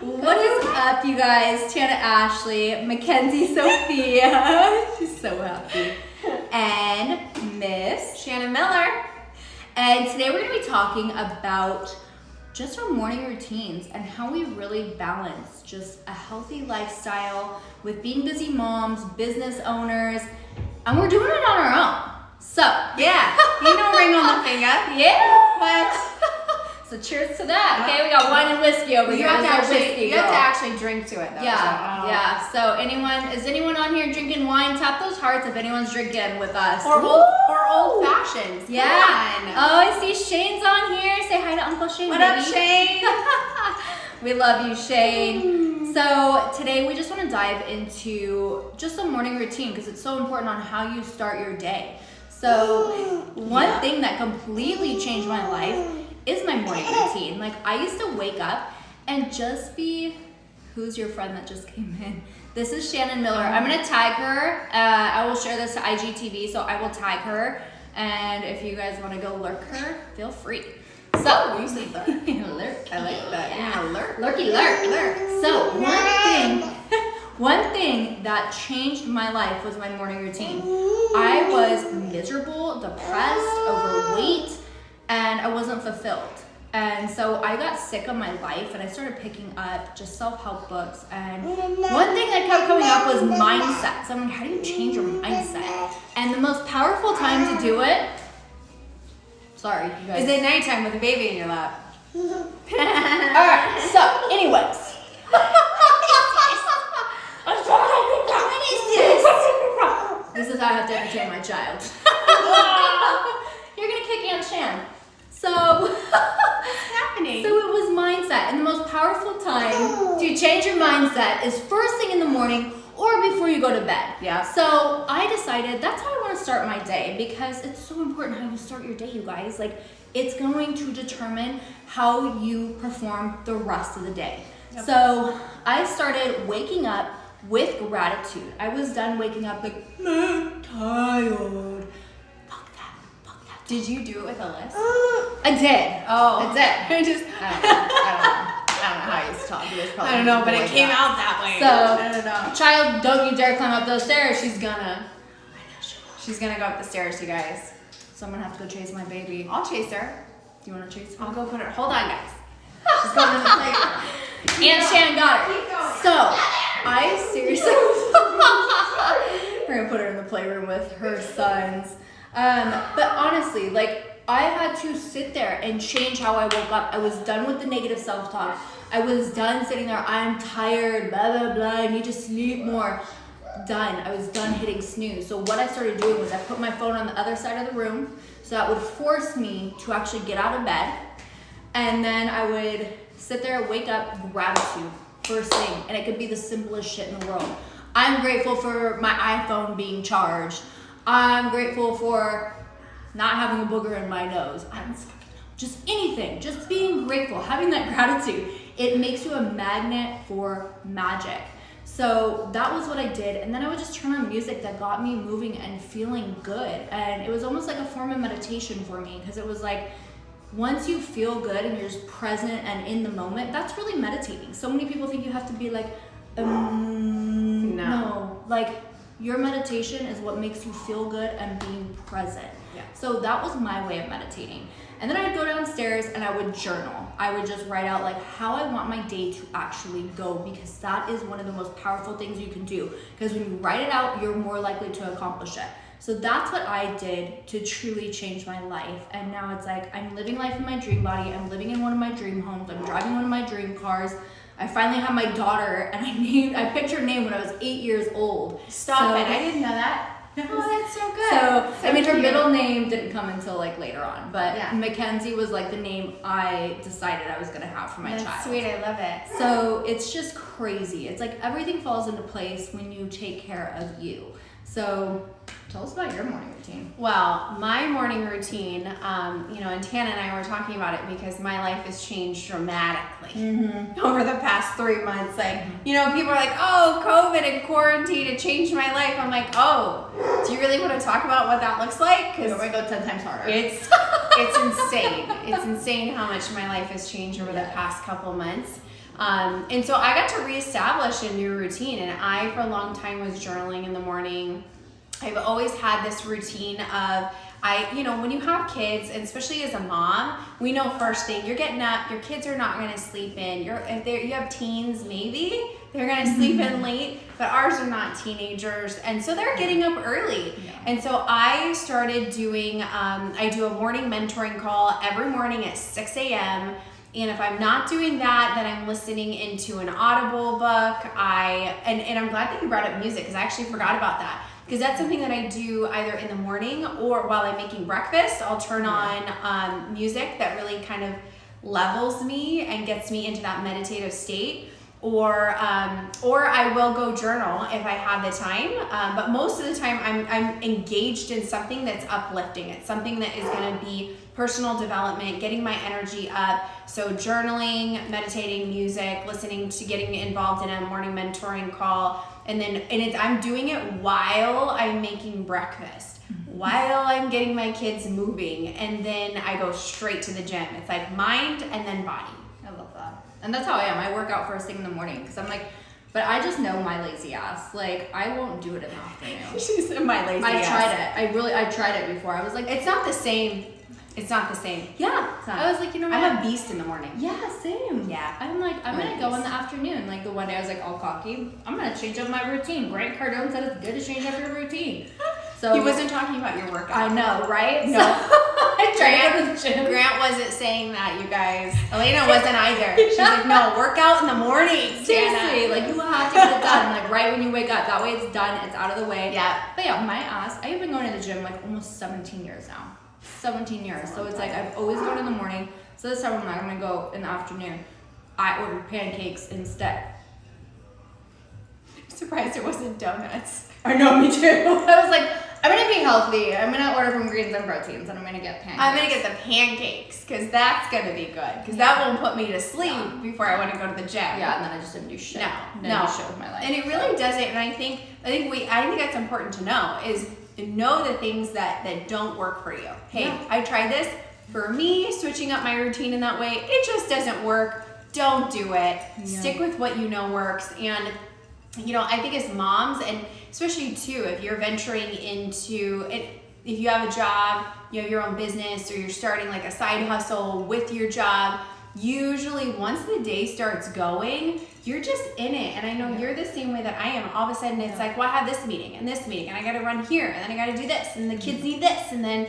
What is up, you guys? Tana Ashley, Mackenzie Sophia, she's so happy, and Miss Shannon Miller. And today we're going to be talking about just our morning routines and how we really balance just a healthy lifestyle with being busy moms, business owners, and we're doing it on our own. So, Yeah, you know, ring on the finger. yeah. But So cheers to that. Okay, we got wine and whiskey over you here. have to There's no actually, whiskey, you have to girl. actually drink to it though. Yeah. So is anyone on here drinking wine? Tap those hearts if anyone's drinking with us. Or old fashions. Yeah. Come on. Oh, I see Shane's on here. Say hi to Uncle Shane. What baby. up, Shane? We love you, Shane. So today we just want to dive into just a morning routine because it's so important on how you start your day. So one thing that completely changed my life is my morning routine. Like, I used to wake up and just be, who's your friend that just came in? This is Shannon Miller. I'm gonna tag her. I will share this to IGTV, so I will tag her. And if you guys wanna go lurk her, feel free. So, You said lurk. lurk. I like that. Yeah. Yeah, lurk. Lurky lurk. So one thing that changed my life was my morning routine. I was miserable, depressed, overweight, and I wasn't fulfilled. And so I got sick of my life and I started picking up just self-help books. And one thing that kept coming up was mindset. So I'm like, how do you change your mindset? And the most powerful time to do it, sorry, you guys. Is it nighttime with a baby in your lap? Alright, so anyways. What is this? This is how I have to entertain my child. You're gonna kick Aunt Shan. So, What's happening? so it was mindset, and the most powerful time to change your mindset is first thing in the morning or before you go to bed. Yeah. So I decided that's how I want to start my day because it's so important how you start your day, you guys. Like, it's going to determine how you perform the rest of the day. Yep. So I started waking up with gratitude. I was done waking up like, I'm tired. Fuck that. Did you do it with a list? I did. Oh. I did. I just, I don't know how you talk. It was probably I don't know, but it like came that. out that way. So, I don't know. child, don't you dare climb up those stairs. She's gonna go up the stairs, you guys. So I'm gonna have to go chase my baby. I'll chase her. Do you wanna chase her? I'll go put her. Hold on, guys. She's going in the playground. Aunt Shan got her. Keep going. So, I seriously, we're gonna put her in the playroom with her sons. But honestly, like, I had to sit there and change how I woke up. I was done with the negative self-talk. I was done sitting there, I'm tired, blah, blah, blah, I need to sleep more. Done. I was done hitting snooze. So what I started doing was I put my phone on the other side of the room, so that would force me to actually get out of bed. And then I would sit there, wake up, gratitude, first thing. And it could be the simplest shit in the world. I'm grateful for my iPhone being charged. I'm grateful for not having a booger in my nose. Just anything, just being grateful, having that gratitude. It makes you a magnet for magic. So that was what I did. And then I would just turn on music that got me moving and feeling good. And it was almost like a form of meditation for me because it was like, once you feel good and you're just present and in the moment, that's really meditating. So many people think you have to be like, no. Like, your meditation is what makes you feel good and being present. Yeah. So that was my way of meditating. And then I'd go downstairs and I would journal. I would just write out like how I want my day to actually go because that is one of the most powerful things you can do. Because when you write it out, you're more likely to accomplish it. So that's what I did to truly change my life. And now it's like, I'm living life in my dream body. I'm living in one of my dream homes. I'm driving one of my dream cars. I finally have my daughter and I picked her name when I was 8 years old. Stop it. I didn't know that. Oh, that's so good. So, I mean, her cute. middle name didn't come until like later on, but Yeah. Mackenzie was like the name I decided I was gonna have for my That's child. sweet. I love it. So it's just crazy. It's like everything falls into place when you take care of you. So tell us about your morning routine. Well, my morning routine, and Tana and I were talking about it because my life has changed dramatically over the past 3 months. Like, people are like, oh, COVID and quarantine, it changed my life. I'm like, oh, do you really want to talk about what that looks like? We're Because gonna go 10 times harder. it's insane. It's insane how much my life has changed over the past couple months. And so I got to reestablish a new routine, and I, for a long time, was journaling in the morning. I've always had this routine of, when you have kids, and especially as a mom, we know first thing, you're getting up, your kids are not gonna sleep in. If you have teens, maybe, they're gonna sleep in late, but ours are not teenagers, and so they're getting up early. Yeah. And so I started doing, I do a morning mentoring call every morning at 6 a.m., and if I'm not doing that, then I'm listening into an Audible book. And I'm glad that you brought up music, because I actually forgot about that. Because that's something that I do either in the morning or while I'm making breakfast. I'll turn on music that really kind of levels me and gets me into that meditative state. Or I will go journal if I have the time. But most of the time I'm engaged in something that's uplifting. It's something that is gonna be personal development, getting my energy up. So journaling, meditating, music, listening to getting involved in a morning mentoring call. I'm doing it while I'm making breakfast, while I'm getting my kids moving. And then I go straight to the gym. It's like mind and then body. I love that. And that's how I am. I work out first thing in the morning because I'm like, but I just know my lazy ass. Like, I won't do it in the afternoon. She's my lazy I ass. tried it. I tried it before. I was like, It's not the same. It's not the same. yeah. It's not. I was like, you know what? I'm a beast in the morning. Yeah, same. Yeah. I'm like, I'm What gonna a go beast. in the afternoon. Like the one day I was like all cocky. I'm gonna change up my routine. Grant Cardone said it's good to change up your routine. So He wasn't talking about your workout. I know, right? No. So, I tried to go to the gym. Grant wasn't saying that, you guys. Elena wasn't either. She's like, no, workout in the morning. Seriously, like you have to get it done, like right when you wake up. That way it's done, it's out of the way. Yeah. But yeah, my ass, I've been going to the gym like almost 17 years now. 17 years. So it's like I've always gone in the morning. So this time I'm like, I'm gonna go in the afternoon. I ordered pancakes instead. I'm surprised it wasn't donuts. I know, me too. I was like, I'm gonna be healthy. I'm gonna order from Greens and Proteins, and I'm gonna get pancakes. I'm gonna get the pancakes, because that's gonna be good. Because that won't put me to sleep Yeah. before I want to go to the gym. Yeah, and then I just didn't do shit. No, Didn't no. do shit with my life. And it really doesn't. And I think that's important to know is know the things that don't work for you. Hey, Yeah. I tried this. For me, switching up my routine in that way, it just doesn't work. Don't do it. Yeah. Stick with what you know works. And I think as moms, and especially too, if you're venturing into it, if you have a job, you have your own business, or you're starting like a side hustle with your job, usually once the day starts going, you're just in it. And I know you're the same way that I am. All of a sudden it's like, well, I have this meeting and this meeting, and I got to run here, and then I got to do this, and the kids need this, and then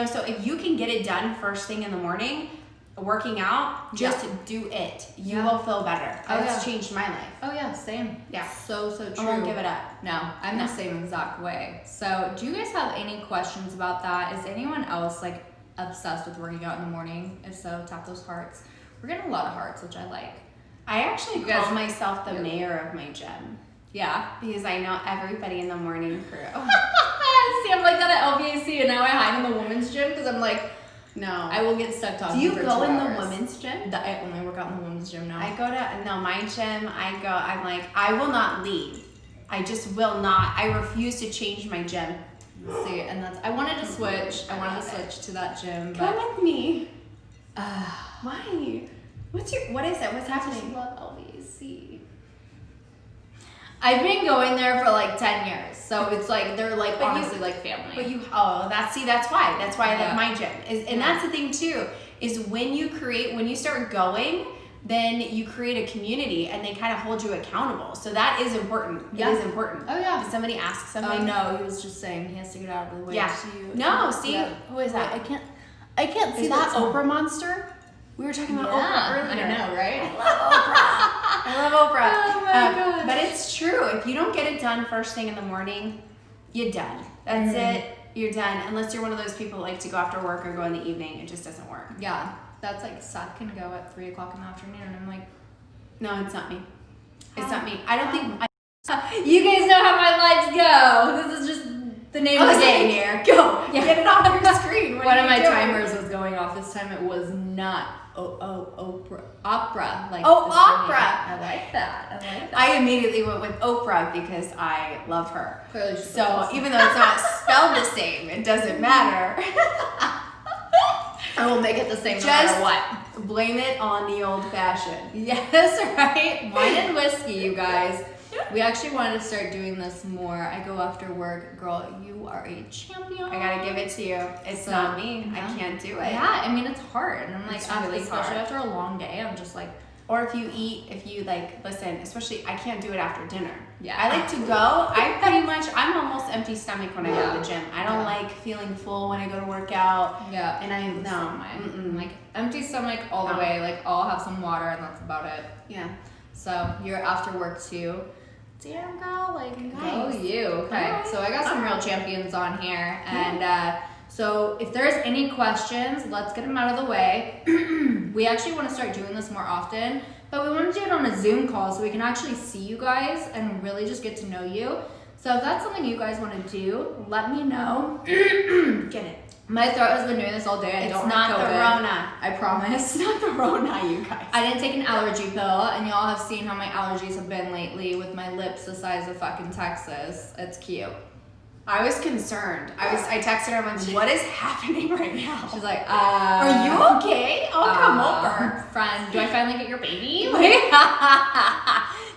so if you can get it done first thing in the morning, working out, just do it. You Yeah. will feel better. Oh, It's yeah. changed my life. Oh yeah, same. Yeah. So true. I won't give it up. No, I'm No. the same exact way. So, do you guys have any questions about that? Is anyone else like obsessed with working out in the morning? If so, tap those hearts. We're getting a lot of hearts, which I like. I actually You guys- call myself the Yeah. mayor of my gym Yeah. because I know everybody in the morning crew. See, I'm like that at LVAC, and now I hide in the women's gym because I'm like, No. I will get stuck Do talking. you for go 2 in the hours. women's gym? I only work out in the women's gym now. I go to my gym. I'm like, I will not leave. I just will not. I refuse to change my gym. See, and I wanted to switch. I wanted to switch to that gym, Come but with me. uh, Why? What is it? What's I happening? love LVAC. I've been going there for like 10 years, so it's like they're like But you- honestly like family. But that's why I Yeah. like my gym. And Yeah. that's the thing too, is when you start going, then you create a community and they kind of hold you accountable. So that is important. Yeah. It is important. Oh, yeah. Did somebody ask Oh something? no, he was just saying he has to get out of the way. Yeah. to you. No, see, Yeah. who is that? I can't see Is that song. Oprah Monster? We were talking about Yeah, Oprah earlier. I know, right? I love Oprah. Oh my gosh. But it's true. If you don't get it done first thing in the morning, you're done. That's it. You're done. Unless you're one of those people who like to go after work or go in the evening. It just doesn't work. Yeah, that's like Seth can go at 3 o'clock in the afternoon, and I'm like, No, it's not me. It's How? not me. I don't think. you guys know how my lives go. This is just the name of the game here. Go. Yeah. Get it off your screen. What One are of you my doing? timers was going off this time. It was not opera. Like Oh, the opera. singing. I like that. I immediately went with Oprah because I love her. Clearly she's So awesome. even though it's not spelled the same, it doesn't matter. I will make it the same no Just matter what. Blame it on the old fashioned. Yes, right? Wine and whiskey, you guys. We actually wanted to start doing this more. I go after work. Girl, you are a champion. I gotta give it to you. It's So, not me. yeah. I can't do it. Yeah, I mean, it's hard. And I'm like, It's really especially hard. after a long day, I'm just like, Or if you like, listen, especially I can't do it after dinner. Yeah. I like to go. I'm almost empty stomach when I go to the gym. I don't like feeling full when I go to work out. yeah. And I, no. I'm like, empty stomach all the No. way. Like, I'll have some water and that's about it. Yeah. So, you're after work too. Damn, girl, like, Nice. go you. Okay, Alright. so I got some real champions on here. And so, if there's any questions, let's get them out of the way. We actually want to start doing this more often, but we want to do it on a Zoom call so we can actually see you guys and really just get to know you. So, if that's something you guys want to do, let me know. Get it. My throat has been doing this all day. I It's don't not have the COVID. Rona. I promise. It's not the Rona, you guys. I didn't take an allergy pill, and y'all have seen how my allergies have been lately with my lips the size of fucking Texas. It's cute. I was concerned. I texted her. I'm like, what is happening right now? She's like, Are you okay? I'll come over. Friend, do I finally get your baby?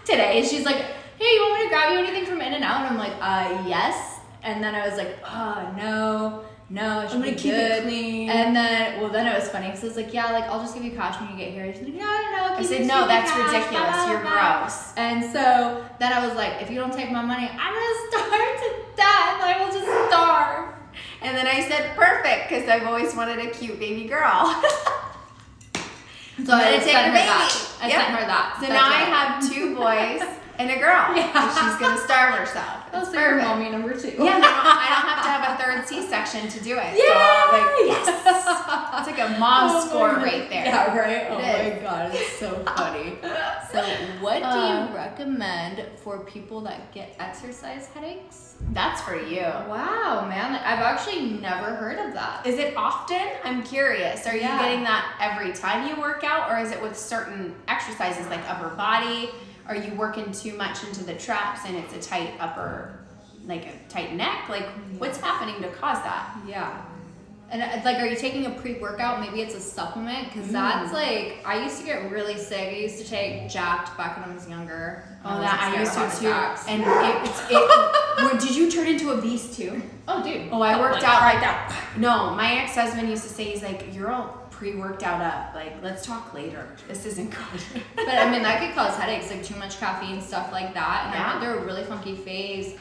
Today, she's like, hey, you want me to grab you anything from In-N-Out? And I'm like, yes. And then I was like, no, it should I'm be gonna keep good. it clean. And then, then it was funny because I was like, yeah, like I'll just give you cash when you get here. She's like, no. I keep said, it no, super that's cash, ridiculous. blah, blah, You're blah." gross. And so then I was like, if you don't take my money, I'm gonna starve to death. I will just starve. And then I said, perfect, because I've always wanted a cute baby girl. So I gonna take sent her her baby. that. I Yep. sent her that. So That's now I right. have 2 boys and a girl. Yeah. And she's going to starve herself. That's It's your perfect. mommy number 2. Yeah, no, I don't have to have a 3rd C-section to do it. Yay! So I'm like, yes. It's like a mom score right there. Yeah, right? Oh It my god, it's so funny. So what do you recommend for people that get exercise headaches? That's for you. Wow, man. Like, I've actually never heard of that. Is it often? I'm curious. Are you Yeah. getting that every time you work out, or is it with certain exercises like upper body? Are you working too much into the traps and it's a tight upper, like a tight neck? Like, what's happening to cause that? Yeah. And like, are you taking a pre-workout? Maybe it's a supplement, because that's like, I used to get really sick. I used to take Jacked back when I was younger. Oh, that I used scared to of too. heart attacks. And did you turn into a beast too? Oh, dude. Oh, I worked out like that. No, my ex-husband used to say, he's like, you're all pre-worked out up. Like, let's talk later. This isn't good. But I mean, that could cause headaches, like too much caffeine, stuff like that. And I Yeah. went through a really funky phase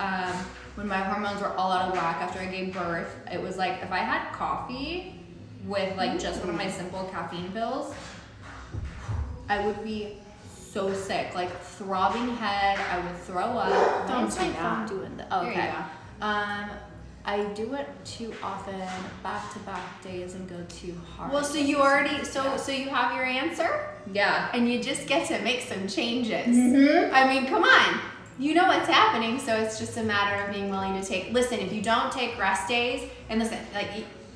when my hormones were all out of whack after I gave birth. It was like, if I had coffee with like just one of my simple caffeine pills, I would be so sick, like throbbing head. I would throw up. Don't Why is say my phone that. doing that? There you Okay. go. I do it too often, back-to-back days, and go too hard. Well, so you already, so you have your answer, Yeah. and you just get to make some changes. Mm-hmm. I mean, come on. You know what's happening, so it's just a matter of being willing to take. Listen, if you don't take rest days, and listen, like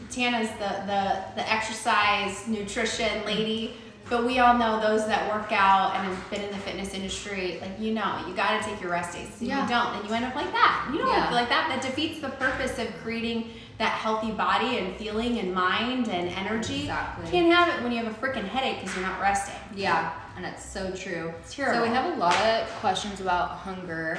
Tana's the exercise nutrition lady, but we all know those that work out and have been in the fitness industry. Like, you know, you got to take your rest days. If Yeah. you don't, then you end up like that. You don't Yeah. feel like that. That defeats the purpose of creating that healthy body and feeling and mind and energy. Exactly. You can't have it when you have a freaking headache because you're not resting. Yeah, and it's so true. It's terrible. So we have a lot of questions about hunger.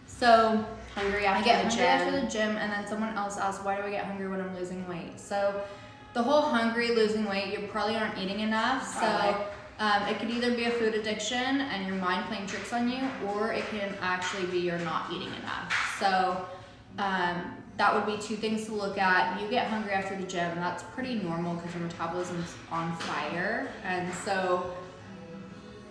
So Hungry I after get the hungry gym. after the gym, and then someone else asked, why do I get hungry when I'm losing weight? So the whole hungry, losing weight, you probably aren't eating enough. Probably. So it could either be a food addiction and your mind playing tricks on you, or it can actually be you're not eating enough. So that would be 2 things to look at. You get hungry after the gym, and that's pretty normal because your metabolism's on fire. And so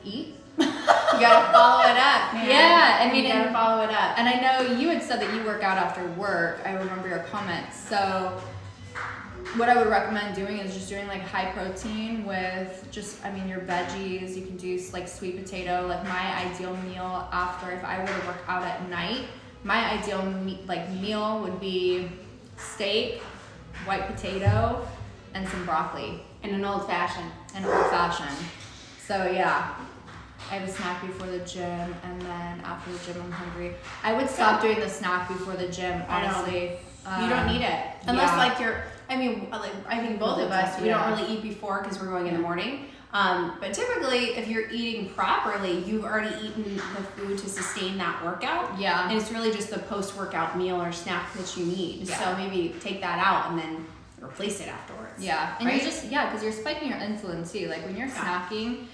eat. You gotta follow it up, man. Yeah, I mean, you gotta and- follow it up. And I know you had said that you work out after work. I remember your comments. So what I would recommend doing is just doing like high protein with just, I mean, your veggies. You can do like sweet potato. Like my ideal meal after, if I were to work out at night, my ideal meal would be steak, white potato, and some broccoli, And an old fashioned. and old fashioned. So yeah. I have a snack before the gym, and then after the gym I'm hungry. I would stop doing the snack before the gym, I know. honestly. You don't need it. Unless yeah. like you're I mean, like, I think both of us, we don't really eat before because we're going in the morning. But typically, if you're eating properly, you've already eaten the food to sustain that workout. Yeah. And it's really just the post-workout meal or snack that you need. Yeah. So maybe take that out and then replace it afterwards. Yeah. And right? because you're spiking your insulin too. Like when you're snacking,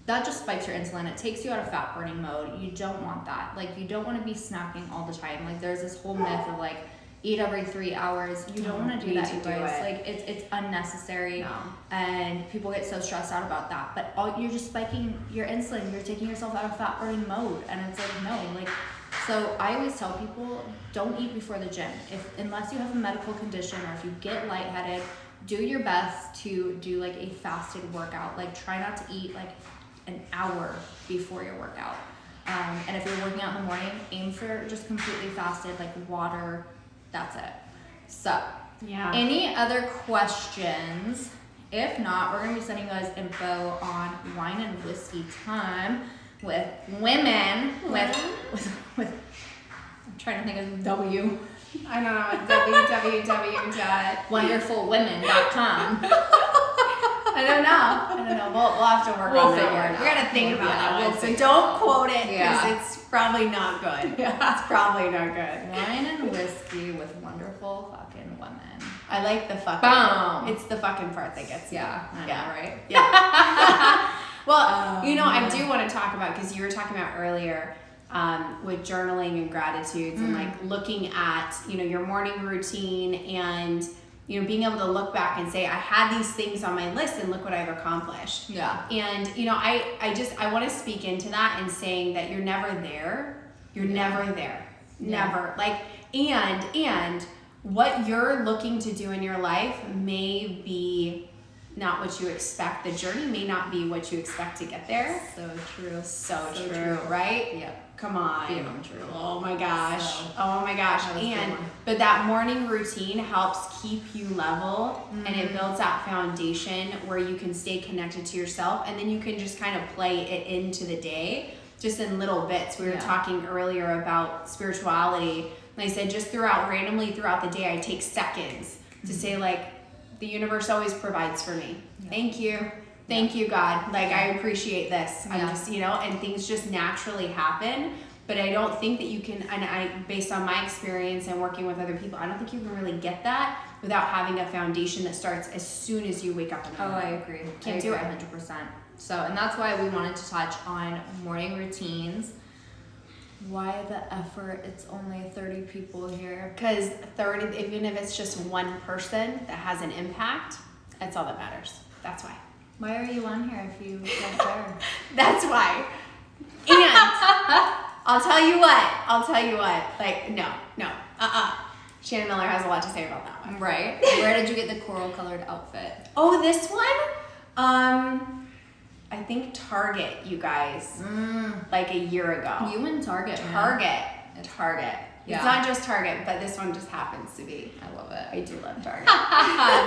that just spikes your insulin. It takes you out of fat burning mode. You don't want that. Like you don't want to be snacking all the time. Like there's this whole myth of like eat every 3 hours. You don't want to do that, you guys. Like it's unnecessary. No. And people get so stressed out about that. But you're just spiking your insulin. You're taking yourself out of fat burning mode. And it's like, no, like, so I always tell people, don't eat before the gym. Unless you have a medical condition or if you get lightheaded, do your best to do like a fasted workout. Like try not to eat like an hour before your workout. And if you're working out in the morning, aim for just completely fasted, like water, that's it. So, any other questions? If not, we're gonna be sending you guys info on Wine and Whiskey Time with women, with I'm trying to think of W. I don't know, www.wonderfulwomen.com. I don't know. We'll have to work on figure that it one. We're out. gonna think about that We'll one. So figure don't quote it because Yeah. it's probably not good. It's probably not good. Wine and Whiskey with wonderful fucking women. I like the fucking. Boom. It's the fucking part that gets me. Yeah, I know, Yeah. right? Yeah. Well, I do want to talk about, because you were talking about earlier with journaling and gratitudes and like looking at, your morning routine and, being able to look back and say, I had these things on my list and look what I've accomplished. Yeah. And, I want to speak into that and saying that you're never there. You're never there. Yeah. Never. Like, and what you're looking to do in your life may be not what you expect. The journey may not be what you expect to get there. So true. So true, right? Yep. Come on. Beyond true. Oh my gosh. So, Oh my gosh. that was a good one. But that morning routine helps keep you level and it builds that foundation where you can stay connected to yourself, and then you can just kind of play it into the day just in little bits. We were talking earlier about spirituality. And I said just randomly throughout the day, I take seconds to say like, the universe always provides for me. Yeah. Thank you. Thank you, God. Like, I appreciate this. I'm just, and things just naturally happen. But I don't think that you can, and based on my experience and working with other people, I don't think you can really get that without having a foundation that starts as soon as you wake up in the morning. I agree. Can't do it. 100%. So, and that's why we wanted to touch on morning routines. Why the effort? It's only 30 people here. Because 30, even if it's just one person that has an impact, that's all that matters. That's why. Why are you on here if you don't care? That's why. And I'll tell you what. Like, no. Shannon Miller has a lot to say about that one. Right. Where did you get the coral colored outfit? Oh, this one? I think Target, you guys. Like a year ago. You and Target. Target. Yeah. It's not just Target, but this one just happens to be. I love it. I do love Target.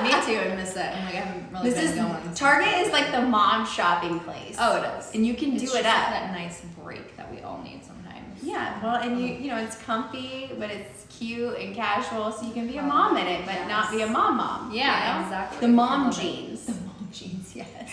Me too. I miss it. I'm like, I haven't really been going. Target is like the mom shopping place. Oh, it is. And you can It's do just it like up. that nice break that we all need sometimes. Yeah, well, and it's comfy, but it's cute and casual, so you can be a mom in it, but not be a mom. Yeah, you know? exactly. The mom I love it. jeans. The mom jeans, yes.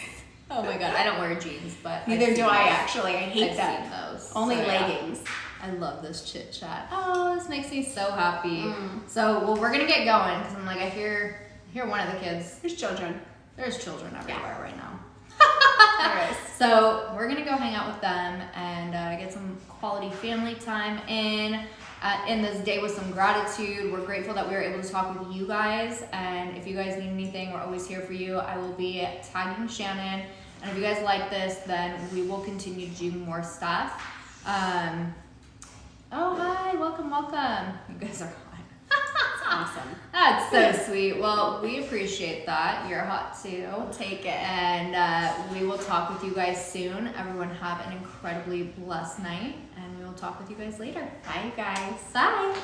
Oh my god, I don't wear jeans, but Neither do I those. actually. I hate I've that. seen those. Only So, yeah. leggings. I love this chit chat. Oh, this makes me so happy. So, well, we're gonna get going because I'm like, I hear one of the kids. There's children. There's children everywhere right now. There is. So we're gonna go hang out with them and get some quality family time in this day with some gratitude. We're grateful that we were able to talk with you guys, and if you guys need anything, we're always here for you. I will be tagging Shannon, and if you guys like this, then we will continue to do more stuff. Oh hi, welcome. You guys are hot. That's awesome. That's so sweet. Well, we appreciate that. You're hot too. We'll take it. And we will talk with you guys soon. Everyone have an incredibly blessed night, and we will talk with you guys later. Bye, you guys. Bye.